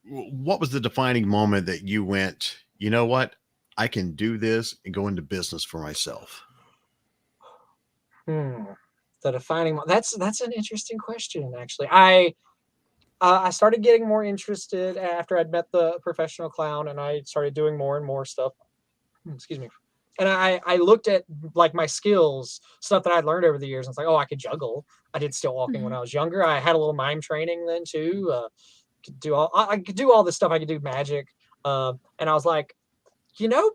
What was the defining moment that you went, you know what? I can do this and go into business for myself. The defining that's an interesting question. Actually, I started getting more interested after I'd met the professional clown, and I started doing more and more stuff. Excuse me. And I looked at like my skills, stuff that I'd learned over the years. And it's like, oh, I could juggle. I did still walking when I was younger. I had a little mime training then too. I could do all this stuff. I could do magic. And I was like,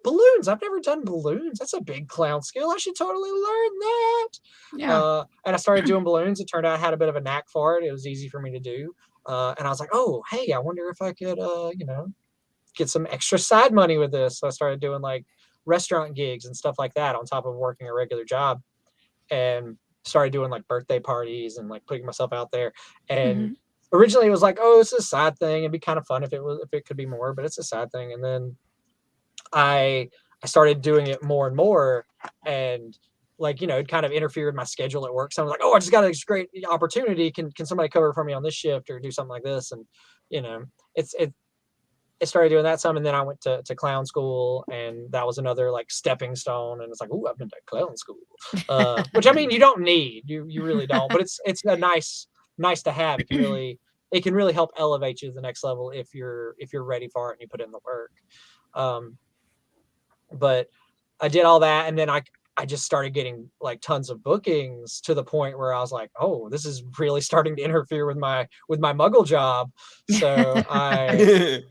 balloons. I've never done balloons. That's a big clown skill. I should totally learn that. Yeah. And I started doing balloons. It turned out I had a bit of a knack for it. It was easy for me to do. And I was like, oh, hey, I wonder if I could, get some extra side money with this. So I started doing like restaurant gigs and stuff like that on top of working a regular job, and started doing like birthday parties and like putting myself out there. And originally it was like, oh, it's a side thing. It'd be kind of fun if it could be more, but it's a side thing. And then I started doing it more and more, and like, it kind of interfered with my schedule at work. So I was like, oh, I just got this great opportunity. Can somebody cover for me on this shift or do something like this? And I started doing that some, and then I went to clown school, and that was another like stepping stone. And it's like, oh, I've been to clown school, which I mean, you don't need, you really don't, but it's a nice to have. It can really help elevate you to the next level if you're ready for it and you put in the work. But I did all that, and then I just started getting like tons of bookings to the point where I was like, oh, this is really starting to interfere with my muggle job. So I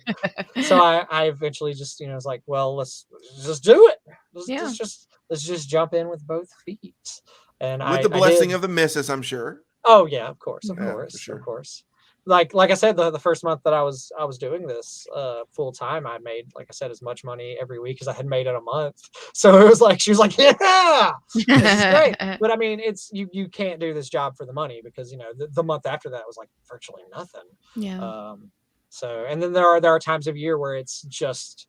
eventually just, was like, well, let's just do it. Let's just jump in with both feet. And with the blessing of the missus, I'm sure. Oh yeah, of course. Sure. Of course. Like I said, the first month that I was doing this full time, I made, like I said, as much money every week as I had made in a month. So it was like, she was like, yeah, this is great. But I mean, it's you can't do this job for the money, because the month after that was like virtually nothing. Yeah. So, and then there are times of year where it's just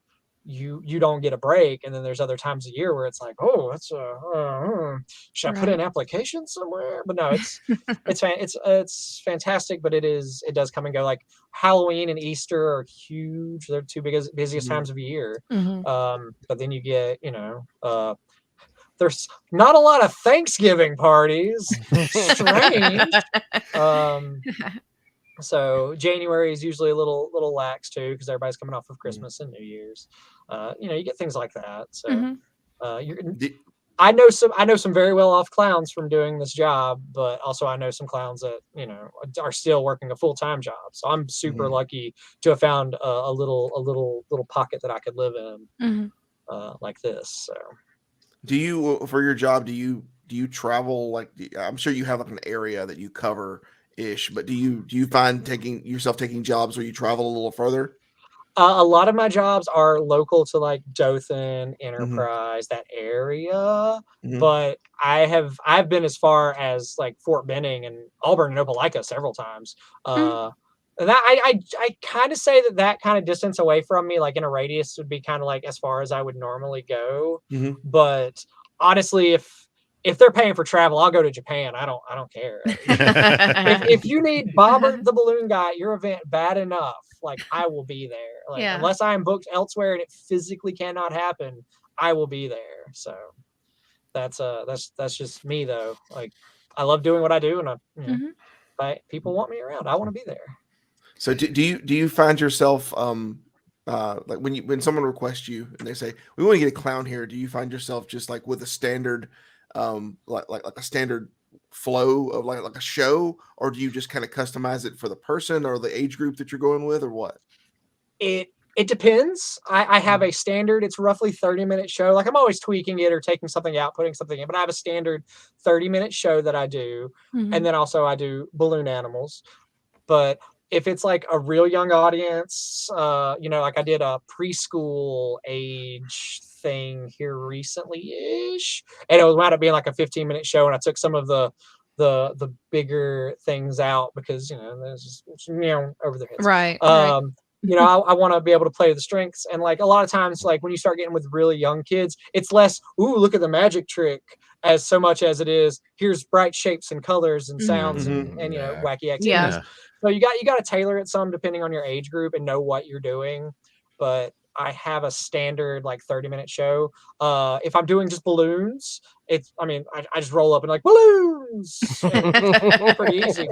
you don't get a break, and then there's other times of year where it's like, oh, that's should I put in application somewhere? But no, it's fantastic, but it does come and go. Like Halloween and Easter are huge. They're two busiest times of the year. But then you get, there's not a lot of Thanksgiving parties. Strange. So January is usually a little lax too, because everybody's coming off of Christmas and New Year's. You get things like that. So I know some very well off clowns from doing this job, but also I know some clowns that are still working a full-time job. So I'm super lucky to have found a little pocket that I could live in like this. So do you, for your job, do you travel? Like, I'm sure you have like an area that you cover ish, but do you find taking jobs where you travel a little further? A lot of my jobs are local to like Dothan, Enterprise, that area. But I've been as far as like Fort Benning and Auburn and Opelika several times. And that I kind of say that kind of distance away from me, like in a radius, would be kind of like as far as I would normally go. But honestly, if they're paying for travel, I'll go to Japan. I don't care. if you need Bobert the Balloon Guy at your event bad enough, like I will be there. Like unless I am booked elsewhere and it physically cannot happen, I will be there. So that's just me though. Like I love doing what I do, and people want me around, I want to be there. So do you find yourself like when someone requests you and they say, we want to get a clown here, do you find yourself just like with a standard like a standard flow of like a show, or do you just kind of customize it for the person or the age group that you're going with, or what? It depends. I have a standard, it's roughly 30-minute show. Like I'm always tweaking it or taking something out, putting something in, but I have a standard 30-minute show that I do. And then also I do balloon animals. But if it's like a real young audience, like I did a preschool age thing here recently-ish, and it wound up being like a 15-minute show, and I took some of the bigger things out because there's just, over their heads. Right. I want to be able to play the strengths, and like a lot of times, like when you start getting with really young kids, it's less, ooh, look at the magic trick, as so much as it is here's bright shapes and colors and sounds Mhm. and Yeah. wacky activities. Yeah. So you got to tailor it some depending on your age group and know what you're doing. But I have a standard like 30-minute show. If I'm doing just balloons, I just roll up and like balloons. And it's pretty easy.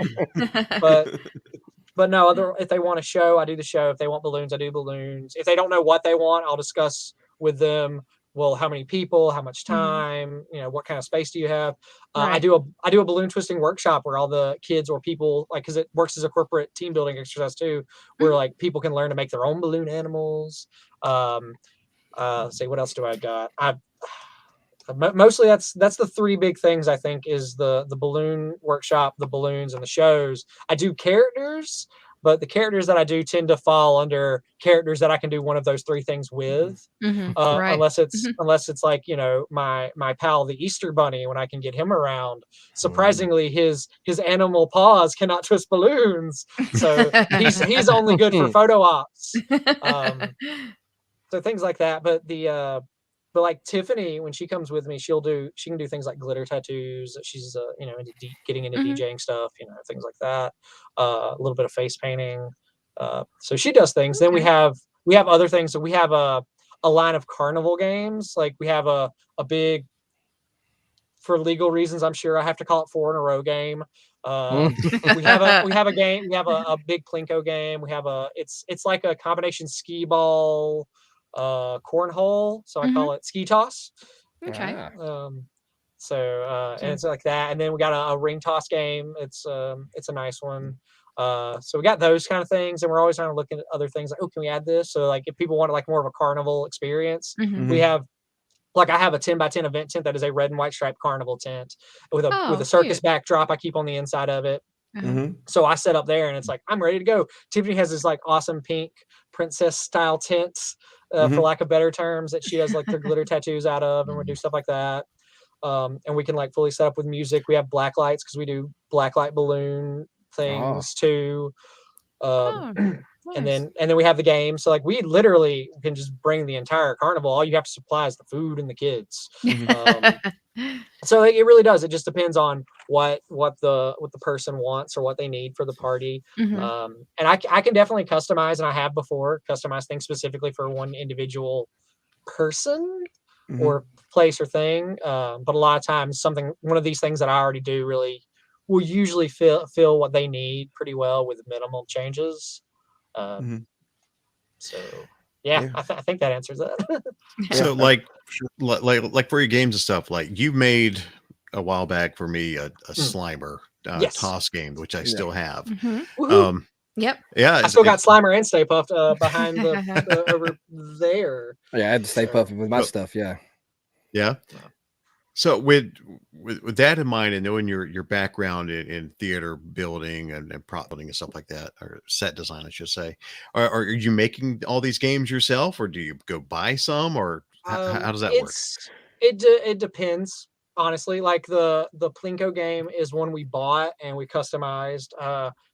But no, if they want a show, I do the show. If they want balloons, I do balloons. If they don't know what they want, I'll discuss with them. Well, how many people? How much time? What kind of space do you have? I Right. do a balloon twisting workshop where all the kids or people because it works as a corporate team building exercise too, where like people can learn to make their own balloon animals. Say what else do I got? Mostly that's the three big things I think is the balloon workshop, the balloons, and the shows. I do characters, but the characters that I do tend to fall under characters that I can do one of those three things with. Right. Unless it's like my pal the Easter Bunny, when I can get him around. Surprisingly, his animal paws cannot twist balloons, so he's only good for photo ops. So things like that. But like Tiffany, when she comes with me, she can do things like glitter tattoos. She's getting into DJing stuff, things like that. A little bit of face painting. So she does things. Then we have other things. So we have a line of carnival games. Like we have a big, for legal reasons, I'm sure I have to call it 4 in a row game. We have a game. We have a big Plinko game. We have it's like a combination skee ball, cornhole. So I call it ski toss. Okay. And it's like that. And then we got a ring toss game. It's a nice one. So we got those kind of things, and we're always trying to look at other things like, can we add this? So like if people want like more of a carnival experience, we have like I have a 10x10 event tent that is a red and white striped carnival tent with a circus backdrop I keep on the inside of it. So I set up there and it's like I'm ready to go. Tiffany has this like awesome pink princess style tents, for lack of better terms, that she does like their glitter tattoos out of, and we do stuff like that. And we can like fully set up with music. We have black lights because we do black light balloon things too. And then we have the game. So like we literally can just bring the entire carnival. All you have to supply is the food and the kids. So it really does. It just depends on what the person wants or what they need for the party. And I can definitely customize, and I have before customized things specifically for one individual person or place or thing. But a lot of times one of these things that I already do really will usually fill what they need pretty well with minimal changes. So yeah. I think that answers that. So like for your games and stuff, like you made a while back for me a Slimer toss game, which I still have. Yep. Yeah, I still got Slimer and Stay Puft behind the over there. Yeah, I had to Stay Puft with my stuff. Yeah. So with that in mind, and knowing your background in theater building and prop building and stuff like that, or set design, I should say, are you making all these games yourself, or do you go buy some, or how does that work? It depends, honestly. Like the Plinko game is one we bought and we customized.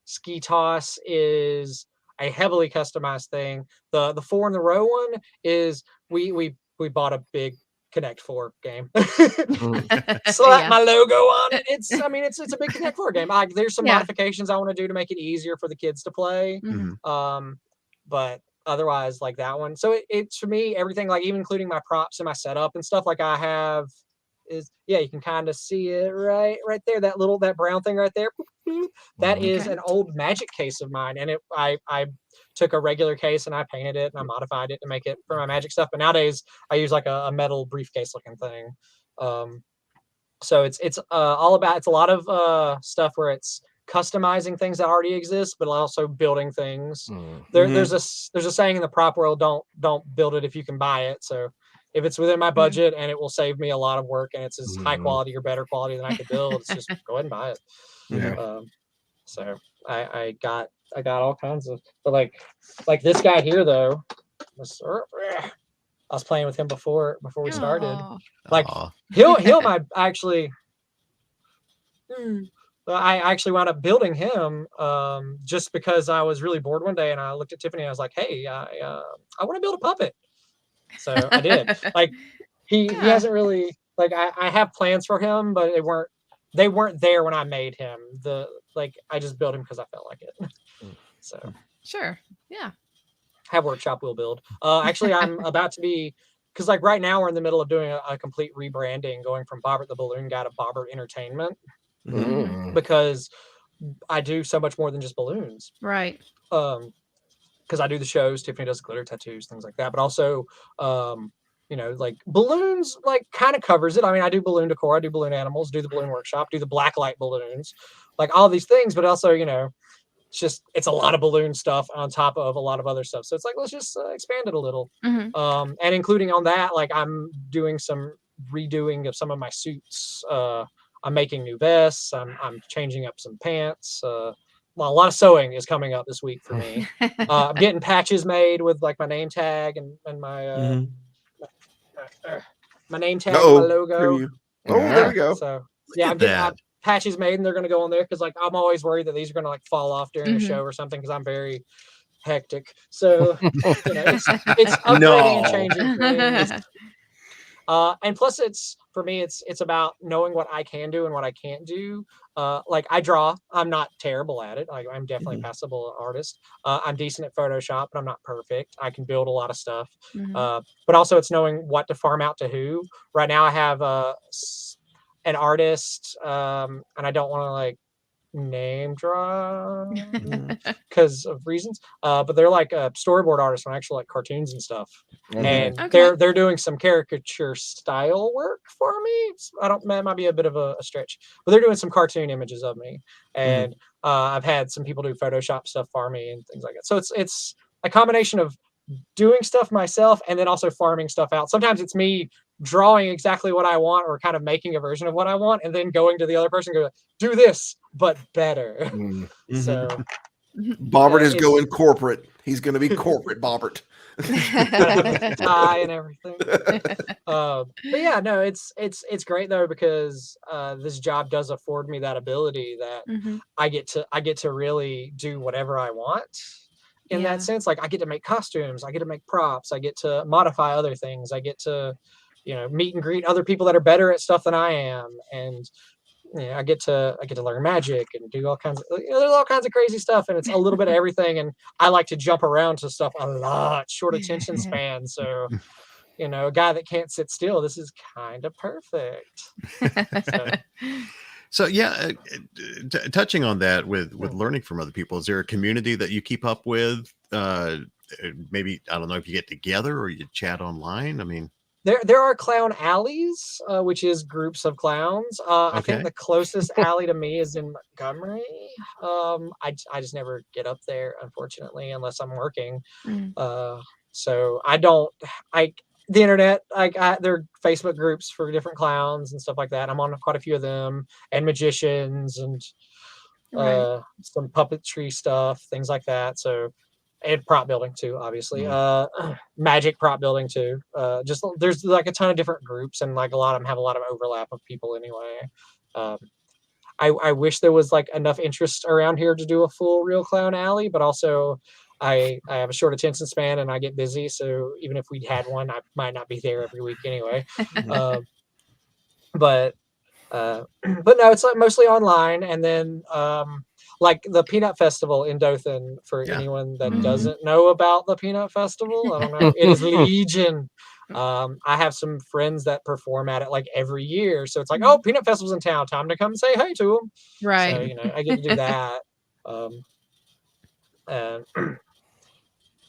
Ski Toss is a heavily customized thing. The 4 in the row one is we bought a big Connect 4 game. Slap my logo on it. It's a big Connect 4 game. There's some modifications I want to do to make it easier for the kids to play. But otherwise, like that one. So it's for me, everything, like even including my props and my setup and stuff, like I have is you can kind of see it right there. That brown thing right there. That is an old Magic case of mine, and I took a regular case and I painted it and I modified it to make it for my Magic stuff. But nowadays I use like a metal briefcase looking thing. So it's all about, it's a lot of stuff where it's customizing things that already exist, but also building things. There's a saying in the prop world, don't build it if you can buy it. So if it's within my budget and it will save me a lot of work and it's as high quality or better quality than I could build, it's just go ahead and buy it. So I got all kinds of, but like this guy here though, I was playing with him before we started. Like he'll my actually. I actually wound up building him just because I was really bored one day and I looked at Tiffany and I was like, hey, I want to build a puppet. So I did. Like he hasn't really, like I have plans for him, but they weren't there when I made him. I just built him because I felt like it. So Sure. Yeah. have workshop we'll build. Actually, I'm about to be, because like right now we're in the middle of doing a complete rebranding, going from Bobert the Balloon Guy to Bobert Entertainment, because I do so much more than just balloons. Right. Because I do the shows, Tiffany does glitter tattoos, things like that, but also like balloons like kind of covers it. I mean, I do balloon decor, I do balloon animals, do the balloon workshop, do the black light balloons, like all these things, but also it's a lot of balloon stuff on top of a lot of other stuff. So it's like, let's just expand it a little. And including on that, like I'm doing some redoing of some of my suits. I'm making new vests. I'm changing up some pants. Well, a lot of sewing is coming up this week for me. I'm getting patches made with like my name tag and my my name tag, and my logo. There we go. So yeah, I'm getting patches made, and they're going to go on there because like I'm always worried that these are going to like fall off during a show or something because I'm very hectic. So it's upgrading and changing things. And plus for me it's about knowing what I can do and what I can't do. Like I draw, I'm not terrible at it. Like I'm definitely a passable artist. I'm decent at Photoshop, but I'm not perfect. I can build a lot of stuff. But also it's knowing what to farm out to who. Right now I have an artist, and I don't want to like name drop because of reasons, but they're like a storyboard artist on actual like cartoons and stuff, and they're doing some caricature style work for me. That might be a bit of a stretch, but they're doing some cartoon images of me, and I've had some people do Photoshop stuff for me and things like that. So it's a combination of doing stuff myself and then also farming stuff out. Sometimes it's me drawing exactly what I want or kind of making a version of what I want and then going to the other person and go, do this, but better. So Bobert is going corporate. He's going to be corporate Bobert. Tie and everything. But yeah, no, it's great though, because this job does afford me that ability that I get to really do whatever I want. In that sense, like I get to make costumes, I get to make props, I get to modify other things, I get to, meet and greet other people that are better at stuff than I am, and I get to learn magic and do all kinds of there's all kinds of crazy stuff, and it's a little bit of everything. And I like to jump around to stuff a lot, short attention span. So, a guy that can't sit still, this is kind of perfect. So yeah, touching on that with learning from other people, is there a community that you keep up with? Maybe, I don't know if you get together or you chat online. I mean, there are clown alleys, which is groups of clowns. I think the closest alley to me is in Montgomery. I just never get up there, unfortunately, unless I'm working. So the internet, there are Facebook groups for different clowns and stuff like that. I'm on quite a few of them, and magicians and some puppetry stuff, things like that. So, and prop building too, obviously. Magic prop building too. Just there's like a ton of different groups, and like a lot of them have a lot of overlap of people anyway. I wish there was like enough interest around here to do a full real clown alley, but also I have a short attention span and I get busy. So even if we had one, I might not be there every week anyway. But no, it's like mostly online. And then like the Peanut Festival in Dothan, for anyone that doesn't know about the Peanut Festival, I don't know, it is Legion. I have some friends that perform at it like every year. So it's like, oh, Peanut Festival's in town, time to come say hey to them. Right. So, I get to do that.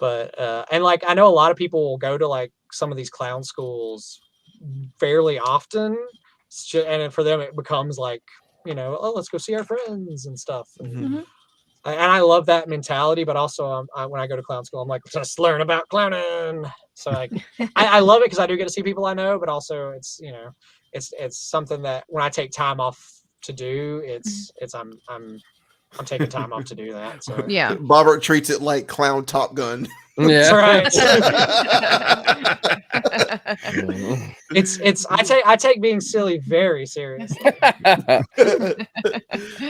But and like I know a lot of people will go to like some of these clown schools fairly often, and for them it becomes like, oh, let's go see our friends and stuff. And I love that mentality, but also when I go to clown school, I'm like, just learn about clowning. So like I love it because I do get to see people I know, but also it's it's something that when I take time off to do, I'm taking time off to do that. So yeah, Bobert treats it like clown Top Gun. That's right. Mm. It's I take being silly very seriously.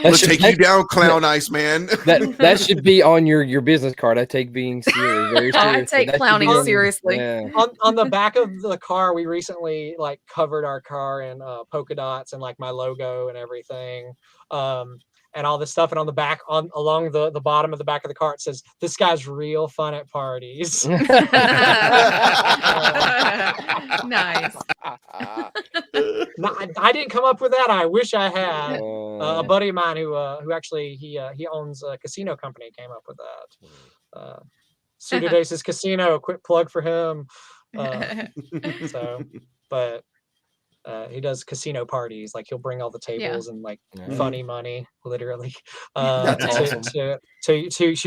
Let's take you down, Clown Ice Man. That should be on your business card. I take being silly very seriously. I take That should clowning be on- seriously. Yeah. On the back of the car, we recently like covered our car in polka dots and like my logo and everything. And all this stuff, and on the back, along the bottom of the back of the car, it says, "This guy's real fun at parties." Nice. No, I didn't come up with that. I wish I had. A Uh, buddy of mine who actually he owns a casino company came up with that. Sudade's Casino, quick plug for him. So, but he does casino parties. Like he'll bring all the tables and like Yeah. funny money, literally, That's awesome. to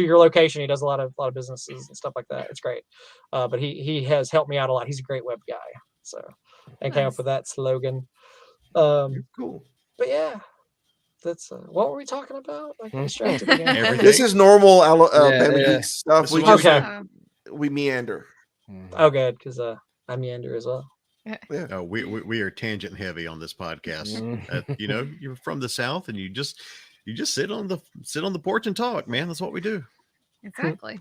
your location. He does a lot of businesses and stuff like that. It's great. But he has helped me out a lot. He's a great web guy. So I came up Nice. with that slogan. Cool. But yeah, that's what were we talking about? I got Hmm. distracted again. Everything. This is normal Yeah, Bama yeah. Geek stuff. This We is just Okay. we meander. Oh, good, because I meander as well. No, we are tangent heavy on this podcast. Mm. You know, you're from the South, and you just sit on the porch and talk, man. That's what we do. Exactly.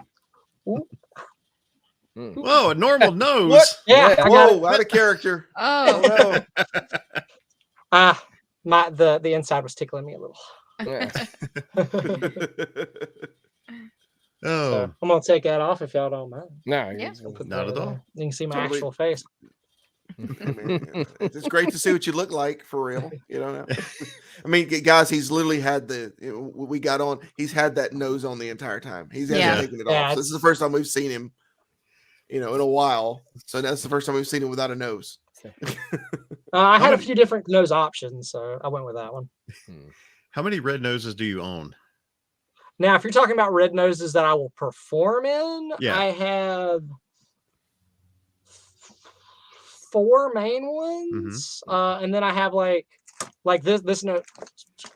Whoa, a normal nose. What? Yeah, Yeah. I got Whoa, out of character. Oh, Oh, no. The inside was tickling me a little. Yeah. Oh, So I'm gonna take that off if y'all don't mind. No, Yeah. I'll put Not that at in all. there. You can see my Totally. actual face. I mean, it's great to see what you look like for real. You know, I mean, guys, he's literally had we got on. He's had that nose on the entire time. He's hasn't Yeah. taken it Yeah, off. So this is the first time we've seen him, in a while. So that's the first time we've seen him without a nose. I had a few different nose options, so I went with that one. how many red noses do you own? Now, if you're talking about red noses that I will perform in, Yeah. I have 4 main ones, and then I have like this note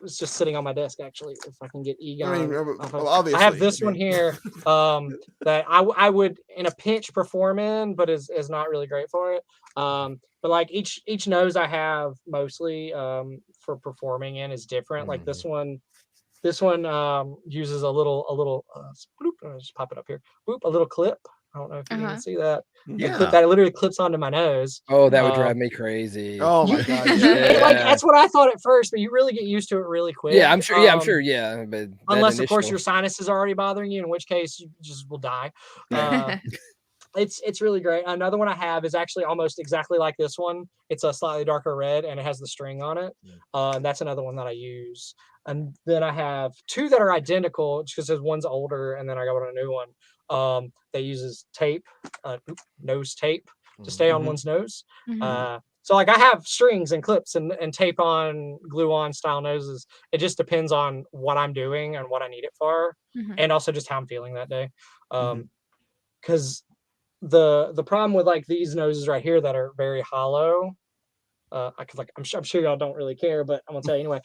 is just sitting on my desk. Actually, if I can get Egon, I mean, off of- obviously, I have this I one mean- here that I would in a pinch perform in, but is not really great for it. But like each nose I have mostly for performing in is different. Like this one uses a little bloop, I'll just pop it up here. Boop, a little clip. I don't know if you can see that. Yeah. Clip that literally clips onto my nose. Oh, that would drive me crazy. Oh my god! Like that's what I thought at first, but you really get used to it really quick. Yeah, I'm sure. Yeah, I'm sure. Yeah, but Unless of course your sinuses are already bothering you, in which case you just will die. It's really great. Another one I have is actually almost exactly like this one. It's a slightly darker red and it has the string on it. And that's another one that I use. And then I have 2 that are identical just because one's older and then I got a new one. That uses tape, nose tape to stay on one's nose. So like I have strings and clips and tape on, glue on style noses. It just depends on what I'm doing and what I need it for, and also just how I'm feeling that day. Because the problem with like these noses right here that are very hollow, I'm sure y'all don't really care, but I'm gonna tell you anyway.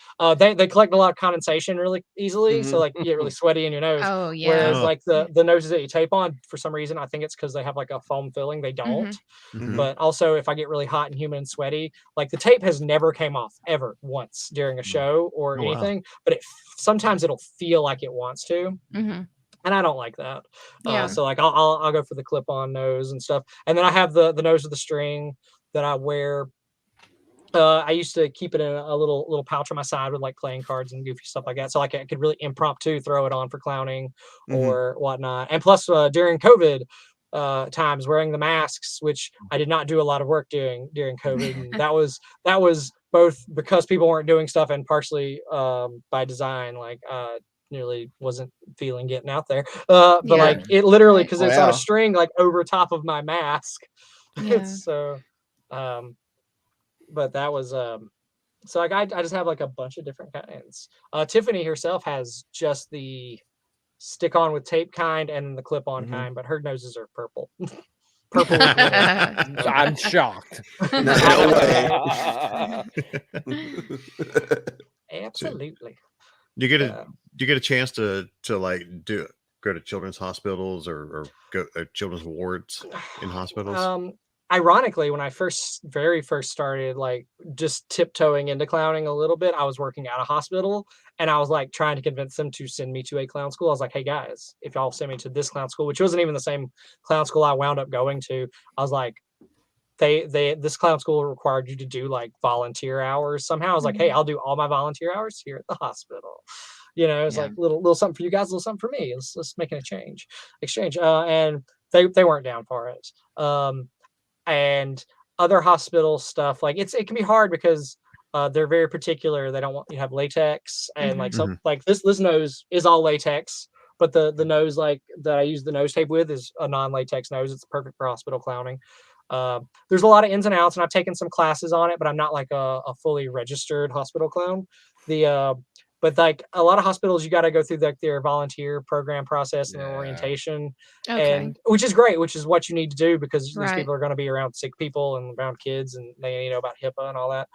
They collect a lot of condensation really easily, so like you get really sweaty in your nose. Oh yeah. Whereas like the noses that you tape on, for some reason, I think it's because they have like a foam filling. They don't. But also, if I get really hot and humid and sweaty, like the tape has never came off ever once during a show or wow. anything. But sometimes it'll feel like it wants to. And I don't like that. Yeah. So like I'll go for the clip-on nose and stuff. And then I have the nose with the string that I wear. I used to keep it in a little pouch on my side with like playing cards and goofy stuff like that. So like I could really impromptu throw it on for clowning or whatnot. And plus during COVID times, wearing the masks, which I did not do a lot of work during COVID. And that was both because people weren't doing stuff and partially by design. Like nearly wasn't feeling getting out there. But like it literally, because it's on a string like over top of my mask. So but that was so like I just have like a bunch of different kinds. Tiffany herself has just the stick on with tape kind and the clip on kind, but her noses are purple. Purple with glitter. I'm shocked. No way. Absolutely. Do you get a chance to like go to children's hospitals or go children's wards in hospitals? Ironically, when I very first started, like just tiptoeing into clowning a little bit, I was working at a hospital and I was like trying to convince them to send me to a clown school. I was like, hey guys, if y'all send me to this clown school, which wasn't even the same clown school I wound up going to, I was like, this clown school required you to do like volunteer hours somehow. I was like, hey, I'll do all my volunteer hours here at the hospital. You know, it's like little something for you guys, little something for me. Let's make an exchange. And they weren't down for it. And other hospital stuff, like it can be hard because they're very particular. They don't want you to have latex and like some like this nose is all latex, but the nose like that I use the nose tape with is a non-latex nose. It's perfect for hospital clowning. There's a lot of ins and outs, and I've taken some classes on it, but I'm not like a fully registered hospital clown. But like a lot of hospitals, you got to go through like their volunteer program process and their orientation, and which is great, which is what you need to do because these people are going to be around sick people and around kids, and they need to know about HIPAA and all that.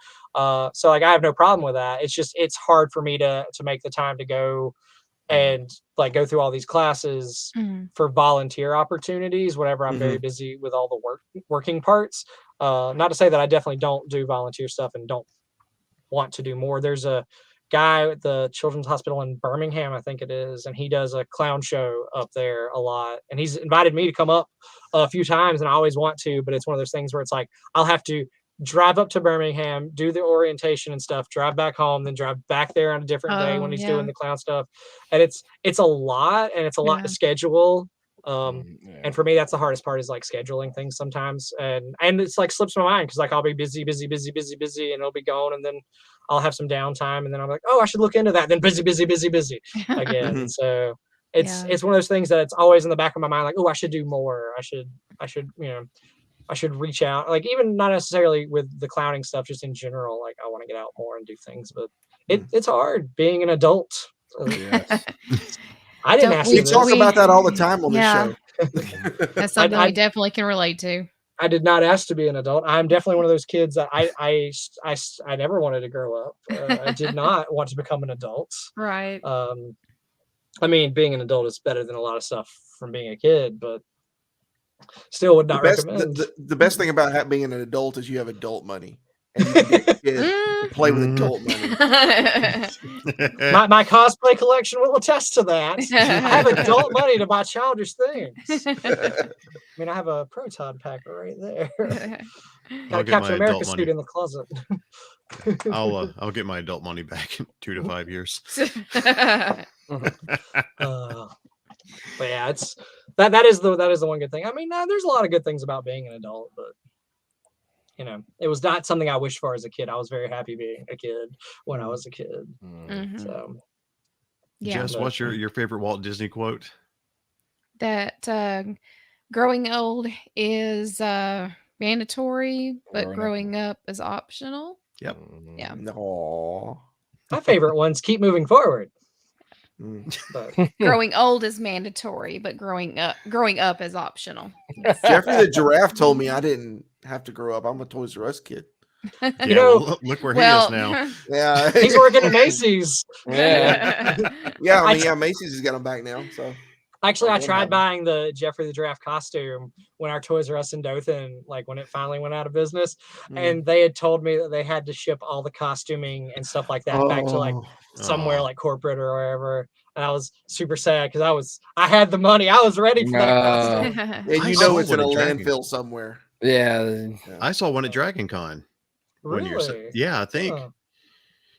So like I have no problem with that. It's just it's hard for me to make the time to go and like go through all these classes for volunteer opportunities whenever I'm very busy with all the working parts. Not to say that I definitely don't do volunteer stuff and don't want to do more. There's a guy at the Children's Hospital in Birmingham, I think it is, and he does a clown show up there a lot. And he's invited me to come up a few times, and I always want to, but it's one of those things where it's like I'll have to drive up to Birmingham, do the orientation and stuff, drive back home, then drive back there on a different day when he's doing the clown stuff. And it's a lot, and it's a lot to schedule. And for me, that's the hardest part is like scheduling things sometimes. And it's like slips my mind because like I'll be busy, and it'll be going, and then I'll have some downtime, and then I'm like, oh, I should look into that. Then busy again. So it's one of those things that it's always in the back of my mind, like, oh, I should do more. I should, I should reach out, like even not necessarily with the clowning stuff, just in general. Like I want to get out more and do things, but it's hard being an adult. I didn't ask you. We talk about that all the time on this show. That's something we definitely can relate to. I did not ask to be an adult. I'm definitely one of those kids that I never wanted to grow up. I did not want to become an adult. Right. I mean, being an adult is better than a lot of stuff from being a kid, but still would not recommend. The best thing about being an adult is you have adult money. And you can get a kid to play with adult money. My cosplay collection will attest to that. I have adult money to buy childish things. I mean, I have a Proton pack right there. Got a Captain America suit in the closet. I'll get my adult money back in 2 to 5 years. But yeah, it's that is the one good thing. I mean, there's a lot of good things about being an adult, but it was not something I wished for as a kid. I was very happy being a kid when I was a kid. So, Jess, what's your favorite Walt Disney quote? That growing old is mandatory, but growing up is optional. Yep. Yeah. No. My favorite one's keep moving forward. But growing old is mandatory, but growing up is optional. Jeffrey the Giraffe told me I didn't have to grow up. I'm a Toys R Us kid. Look where he is now. Yeah, he's working at Macy's. Yeah. I mean, Macy's has got him back now. So actually, I tried buying the Jeffrey the Giraffe costume when our Toys R Us in Dothan, like when it finally went out of business, and they had told me that they had to ship all the costuming and stuff like that back to like somewhere like corporate or wherever. And I was super sad because I had the money. I was ready for that costume. And it's in a landfill somewhere. Yeah. I saw one at Dragon Con. Really? Yeah, I think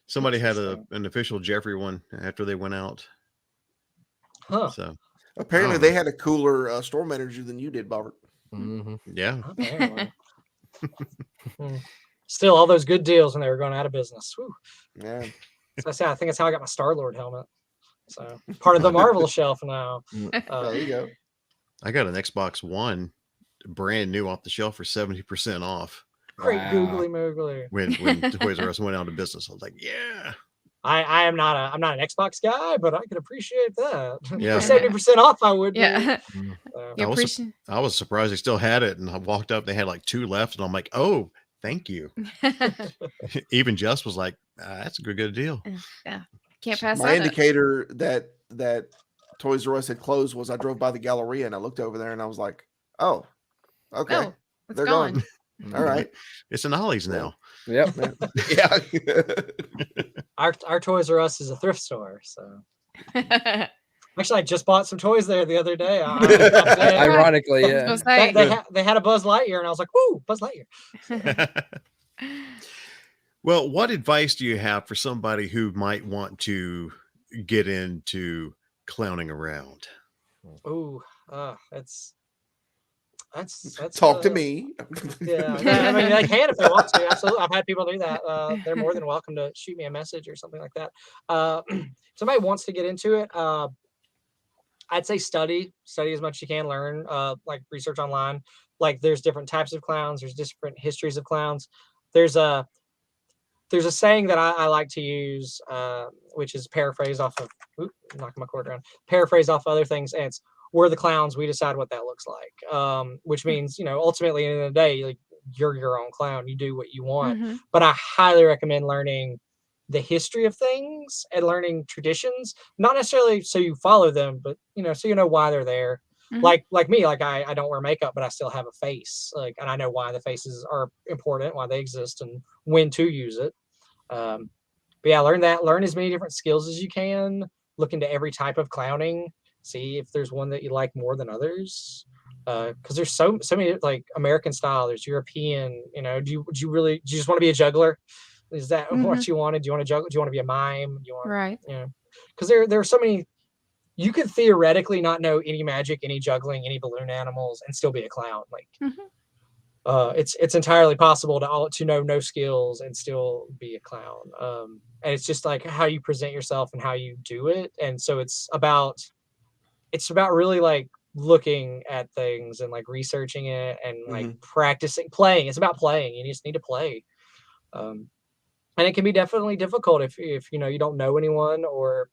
somebody had an official Jeffrey one after they went out. Huh. So apparently they had a cooler store manager than you did, Bobert. Yeah. Still, all those good deals when they were going out of business. Whew. Yeah. So I think that's how I got my Star-Lord helmet. So part of the Marvel shelf now. There you go. I got an Xbox One brand new off the shelf for 70% off. Great googly moogly. When Toys R Us went out of business, I was like, yeah. I'm not an Xbox guy, but I can appreciate that. Yeah. For 70% off, I would. Yeah. I was surprised they still had it, and I walked up, they had like 2 left, and I'm like, oh, thank you. Even Jess was like, that's a good deal. Yeah. Can't pass my indicator that Toys R Us had closed was I drove by the Galleria and I looked over there and I was like, oh, okay, Oh, it's they're gone. gone. All right, It's an Ollie's now. Yep. yeah. Our Toys R Us is a thrift store, so actually I just bought some toys there the other day. Ironically, I was yeah. gonna say. They had a Buzz Lightyear, and I was like, "Ooh, Buzz Lightyear!" Well, what advice do you have for somebody who might want to get into clowning around? Ooh, that's Talk to me. Yeah, I mean, they can if they want to. Absolutely, I've had people do that. They're more than welcome to shoot me a message or something like that. Somebody wants to get into it. I'd say study as much as you can. Learn, like research online. Like there's different types of clowns. There's different histories of clowns. There's a saying that I like to use, which is paraphrased off of. Knocking my cord around. Paraphrased off other things, and it's we're the clowns. We decide what that looks like. Which means, ultimately, at the end of the day, like you're your own clown. You do what you want. Mm-hmm. But I highly recommend learning the history of things and learning traditions. Not necessarily so you follow them, but so you know why they're there. Mhm. Like me, like I don't wear makeup, but I still have a face. Like, and I know why the faces are important, why they exist, and when to use it. But yeah, learn as many different skills as you can. Look into every type of clowning. See if there's one that you like more than others. Because there's so many, like American style. There's European. Do you just want to be a juggler? Is that what you wanted? Do you want to juggle? Do you want to be a mime? Do you want, Right. Because there are so many. You could theoretically not know any magic, any juggling, any balloon animals, and still be a clown. Like, it's entirely possible to know no skills and still be a clown. And it's just like how you present yourself and how you do it. And so it's about really like looking at things and like researching it and like practicing, playing. It's about playing. You just need to play. And it can be definitely difficult if you don't know anyone or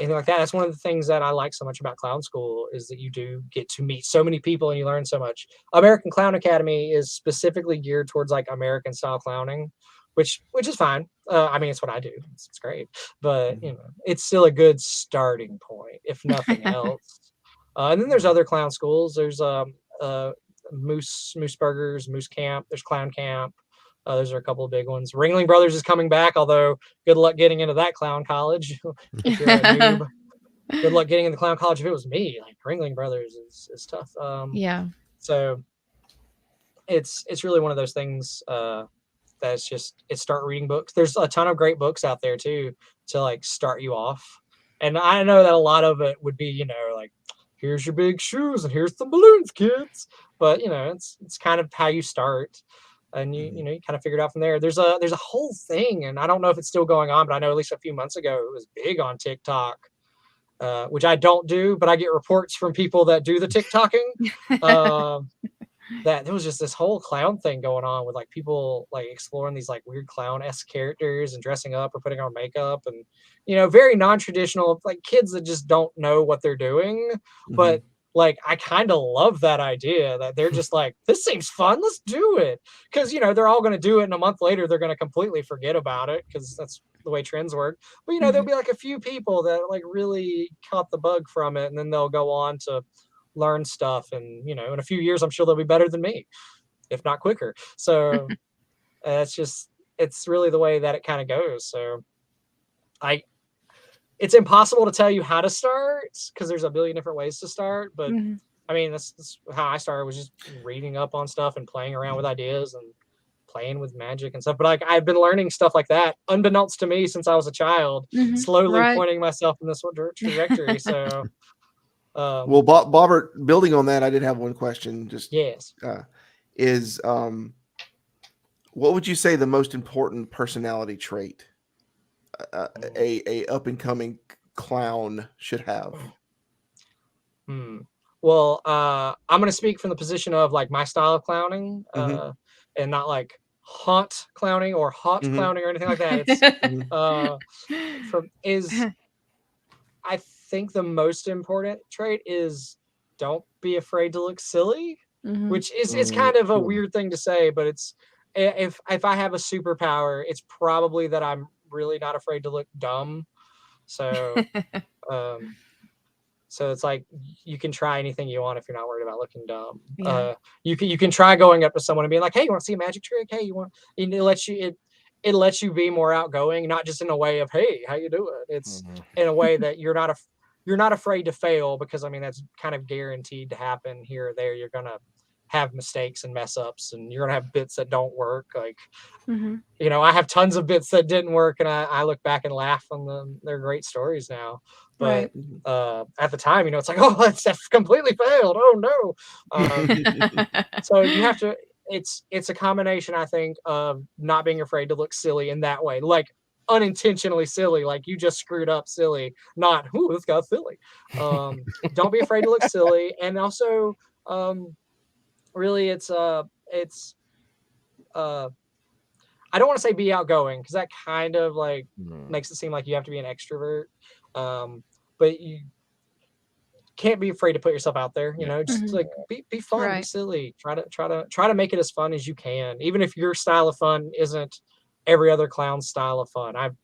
anything like that. That's one of the things that I like so much about clown school is that you do get to meet so many people and you learn so much. American Clown Academy is specifically geared towards like American style clowning, which is fine. I mean, it's what I do. It's great, but it's still a good starting point, if nothing else. And then there's other clown schools. There's Moose Burgers, Moose Camp. There's Clown Camp. Those are a couple of big ones. Ringling Brothers is coming back, although good luck getting into that clown college if you're a noob. Good luck getting into clown college if it was me. Like Ringling Brothers is tough. Yeah. So it's really one of those things that's just start reading books. There's a ton of great books out there too to like start you off. And I know that a lot of it would be, like here's your big shoes and here's some balloons, kids. But it's kind of how you start. And you kind of figure it out from there. There's a whole thing, and I don't know if it's still going on, but I know at least a few months ago it was big on TikTok, which I don't do, but I get reports from people that do the TikToking that there was just this whole clown thing going on with like people like exploring these like weird clown-esque characters and dressing up or putting on makeup and very non-traditional, like kids that just don't know what they're doing, but like, I kind of love that idea that they're just like, this seems fun. Let's do it. Because, they're all going to do it. And a month later, they're going to completely forget about it because that's the way trends work. But, there'll be like a few people that like really caught the bug from it. And then they'll go on to learn stuff. And, in a few years, I'm sure they'll be better than me, if not quicker. So it's really the way that it kind of goes. So it's impossible to tell you how to start because there's a billion different ways to start. But I mean, that's how I started, was just reading up on stuff and playing around with ideas and playing with magic and stuff. But like I've been learning stuff like that unbeknownst to me since I was a child, slowly pointing myself in this trajectory. So, well, Bobert, building on that, I did have one question. Just yes, what would you say the most important personality trait a up and coming clown should have? Well, I'm going to speak from the position of like my style of clowning, and not like haunt clowning or hot clowning or anything like that. It's I think the most important trait is don't be afraid to look silly, which is it's kind of a weird thing to say, but it's if I have a superpower, it's probably that I'm really not afraid to look dumb. So So it's like you can try anything you want if you're not worried about looking dumb. Yeah. You can try going up to someone and being like, "Hey, you want to see a magic trick? Hey, you want?" And it lets you be more outgoing, not just in a way of, "Hey, how you doing?" It's in a way that you're not afraid to fail, because I mean that's kind of guaranteed to happen here or there. You're gonna have mistakes and mess ups, and you're gonna have bits that don't work. Like, I have tons of bits that didn't work, and I look back and laugh on them. They're great stories now. But at the time, it's like, oh, that's completely failed. Oh no. So you have to. It's a combination, I think, of not being afraid to look silly in that way, like unintentionally silly, like you just screwed up silly, not ooh, this guy's silly. Don't be afraid to look silly, and also, really, it's I don't want to say be outgoing, because that kind of like makes it seem like you have to be an extrovert. But you can't be afraid to put yourself out there, just like be fun, be silly, try to make it as fun as you can, even if your style of fun isn't every other clown's style of fun. I've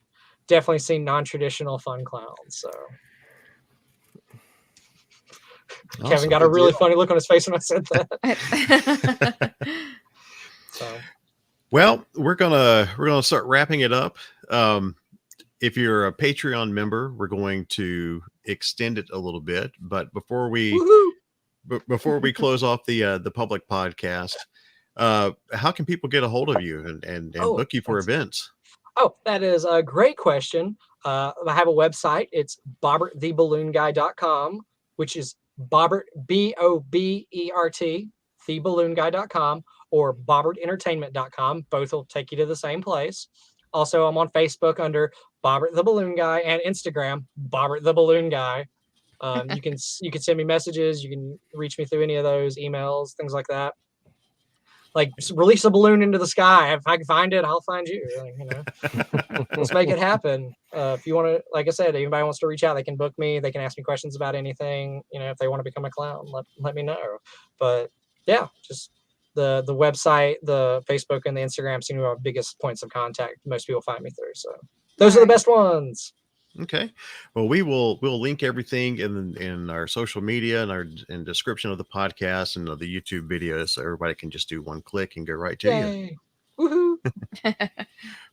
definitely seen non-traditional fun clowns. So Awesome. Kevin got a really funny look on his face when I said that. So well, we're gonna start wrapping it up. If you're a Patreon member, we're going to extend it a little bit. But before we close off the public podcast, how can people get a hold of you and book you for events? Oh, that is a great question. I have a website. It's boberttheballoonguy.com, which is Bobert, BOBERT, theballoonguy.com, or bobertentertainment.com. Both will take you to the same place. Also, I'm on Facebook under Bobert the Balloon Guy, and Instagram, Bobert the Balloon Guy. You can send me messages. You can reach me through any of those, emails, things like that. Like, release a balloon into the sky. If I can find it, I'll find you. Let's make it happen. If you want to, like I said, anybody wants to reach out, they can book me. They can ask me questions about anything. If they want to become a clown, let me know. But yeah, just the website, the Facebook, and the Instagram seem to be our biggest points of contact. Most people find me through. So those are the best ones. Okay. Well, we'll link everything in our social media and in description of the podcast and of the YouTube videos, so everybody can just do one click and go right to you. Woohoo!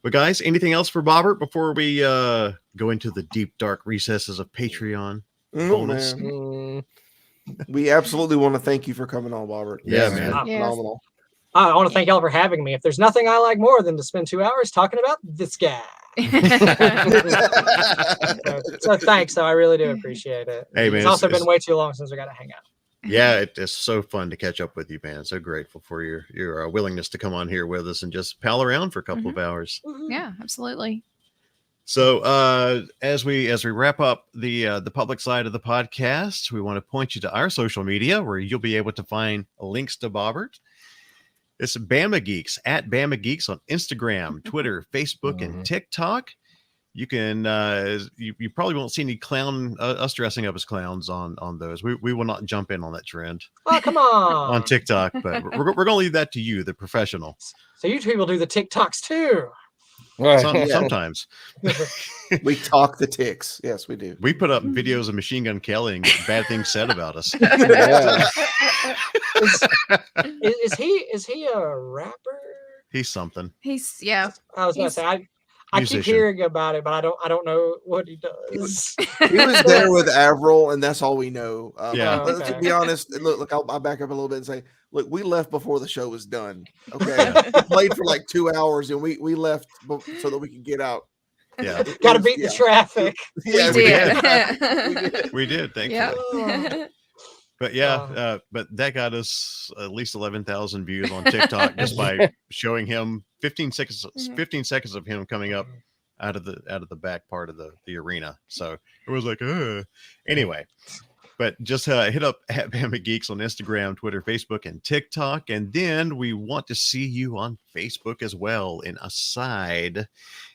But guys, anything else for Bobert before we go into the deep dark recesses of Patreon? Man. We absolutely want to thank you for coming on, Bobert. Yeah, man. Phenomenal. I want to thank y'all for having me. If there's nothing I like more than to spend 2 hours talking about this guy. So thanks. So I really do appreciate it. Hey, man, it's also been way too long since we got to hang out. Yeah, it is so fun to catch up with you, man. So grateful for your willingness to come on here with us and just pal around for a couple of hours. Yeah, absolutely. So as we wrap up the public side of the podcast, we want to point you to our social media where you'll be able to find links to Bobert. It's Bama Geeks, at Bama Geeks on Instagram, Twitter, Facebook, and TikTok. You can you probably won't see any us dressing up as clowns on those. We will not jump in on that trend. Oh, come on. On TikTok, but we're going to leave that to you, the professional. So you people do the TikToks too. Sometimes. We talk the ticks. Yes, we do. We put up videos of Machine Gun Kelly and get bad things said about us. Is he a rapper? He's something. Yeah. I was going to say, I keep hearing about it, but I don't know what he does. He was there with Avril, and that's all we know. Okay. To be honest, look, I'll back up a little bit and say, look, we left before the show was done. Okay, we played for like 2 hours, and we left so that we could get out. Yeah, got to beat the traffic. Yeah, we did. We did. Thank you. Yeah. But yeah, but that got us at least 11,000 views on TikTok just by showing him 15 seconds of him coming up out of the back part of the arena. So it was like, anyway. But just hit up at Bama Geeks on Instagram, Twitter, Facebook, and TikTok, and then we want to see you on Facebook as well.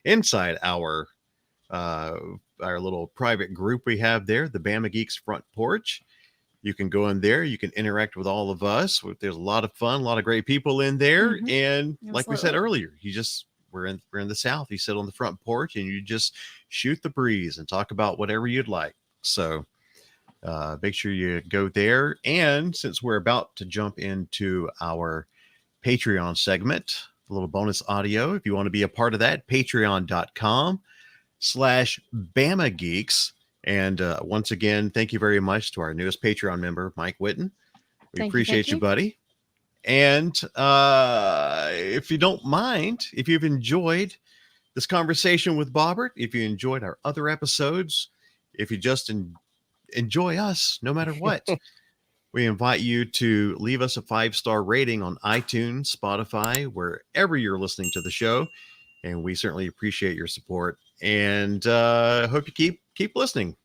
Inside our little private group we have there, the Bama Geeks Front Porch. You can go in there. You can interact with all of us. There's a lot of fun, a lot of great people in there. And like we said earlier, we're in the South. You sit on the front porch and you just shoot the breeze and talk about whatever you'd like. So Make sure you go there. And since we're about to jump into our Patreon segment, a little bonus audio, if you want to be a part of that, patreon.com/Bama Geeks. And once again, thank you very much to our newest Patreon member, Mike Witten. We appreciate you, buddy. And if you don't mind, if you've enjoyed this conversation with Bobert, if you enjoyed our other episodes, if you just enjoy us, no matter what, we invite you to leave us a 5-star rating on iTunes, Spotify, wherever you're listening to the show. And we certainly appreciate your support, and hope you keep listening.